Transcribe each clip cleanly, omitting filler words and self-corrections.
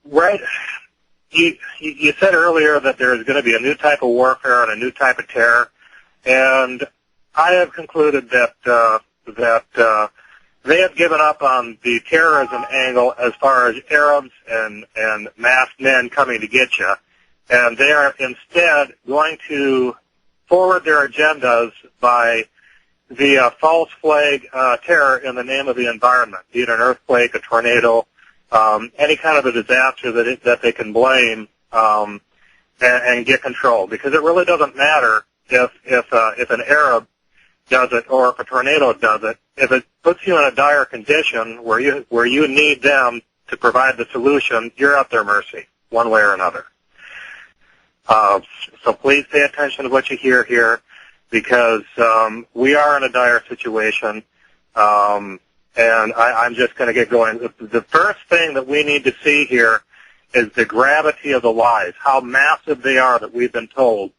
right. You said earlier that there is going to be a new type of warfare and a new type of terror, and I have concluded that they have given up on the terrorism angle as far as Arabs and masked men coming to get you, and they are instead going to forward their agendas by the false flag terror in the name of the environment, be it an earthquake, a tornado, any kind of a disaster that they can blame and get control. Because it really doesn't matter if an Arab does it or if a tornado does it. If it puts you in a dire condition where you need them to provide the solution, you're at their mercy, one way or another. So please pay attention to what you hear here, because we are in a dire situation, and I'm just going to get going. The first thing that we need to see here is the gravity of the lies, how massive they are that we've been told,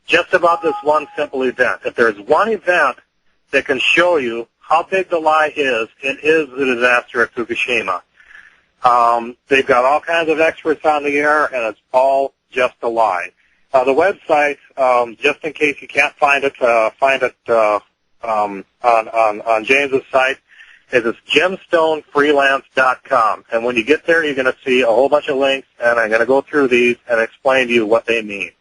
just about this one simple event. If there's one event that can show you how big the lie is, it is the disaster at Fukushima. They've got all kinds of experts on the air, and it's all just a lie. The website, just in case you can't find it on James's site, is gemstonefreelance.com. And when you get there, you're going to see a whole bunch of links, and I'm going to go through these and explain to you what they mean.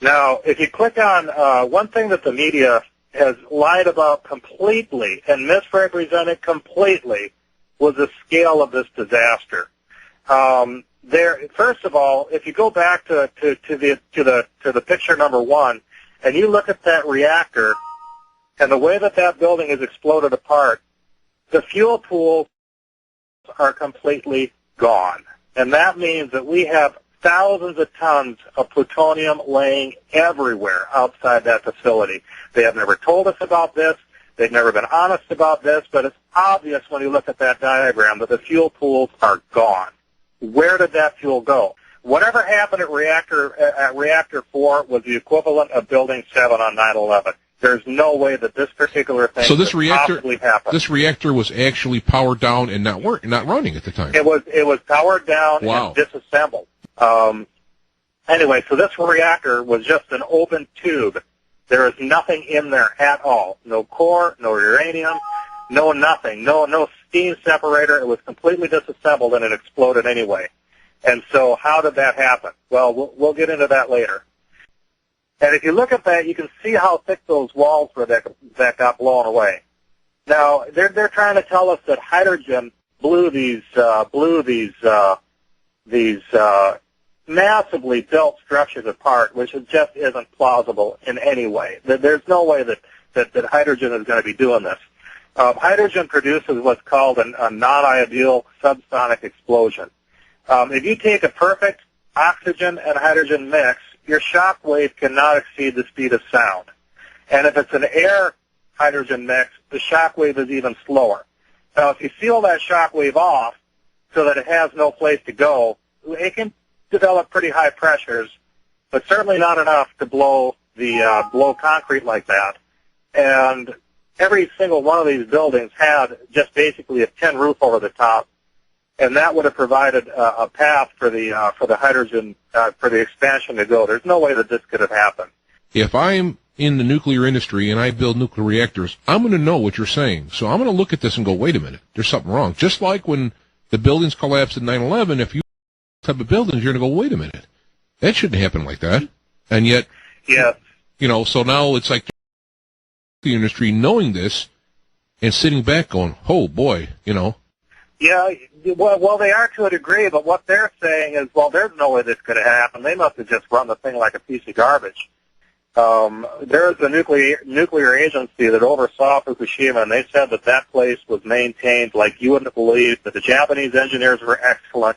Now, if you click on one thing that the media has lied about completely and misrepresented completely was the scale of this disaster. First of all, if you go back to the picture number one, and you look at that reactor and the way that building is exploded apart, the fuel pools are completely gone, and that means that we have thousands of tons of plutonium laying everywhere outside that facility. They have never told us about this. They've never been honest about this, but it's obvious when you look at that diagram that the fuel pools are gone. Where did that fuel go? Whatever happened at reactor 4 was the equivalent of Building 7 on 9/11. There's no way that this particular thing could possibly happen. This reactor was actually powered down and not running at the time. It was powered down and disassembled. Anyway, so this reactor was just an open tube. There is nothing in there at all. No core, no uranium, no nothing, no steam separator. It was completely disassembled, and it exploded anyway. And so how did that happen? Well, we'll get into that later. And if you look at that, you can see how thick those walls were that got blown away. Now, they're trying to tell us that hydrogen blew these massively built structures apart, which just isn't plausible in any way. There's no way that hydrogen is going to be doing this. Hydrogen produces what's called a non-ideal subsonic explosion. If you take a perfect oxygen and hydrogen mix, your shock wave cannot exceed the speed of sound. And if it's an air hydrogen mix, the shock wave is even slower. Now, if you seal that shock wave off so that it has no place to go, it can develop pretty high pressures, but certainly not enough to blow concrete like that. And every single one of these buildings had just basically a tin roof over the top, and that would have provided a path for the hydrogen for the expansion to go. There's no way that this could have happened. If I'm in the nuclear industry and I build nuclear reactors, I'm going to know what you're saying. So I'm going to look at this and go, wait a minute, there's something wrong. Just like when the buildings collapsed in 9/11, if you type of buildings, you're going to go, wait a minute, that shouldn't happen like that. And yet, yeah, so now it's like the industry knowing this and sitting back going, oh boy, Yeah, well, they are to a degree, but what they're saying is, well, there's no way this could have happened. They must have just run the thing like a piece of garbage. There's a nuclear agency that oversaw Fukushima, and they said that place was maintained like you wouldn't believe, that the Japanese engineers were excellent,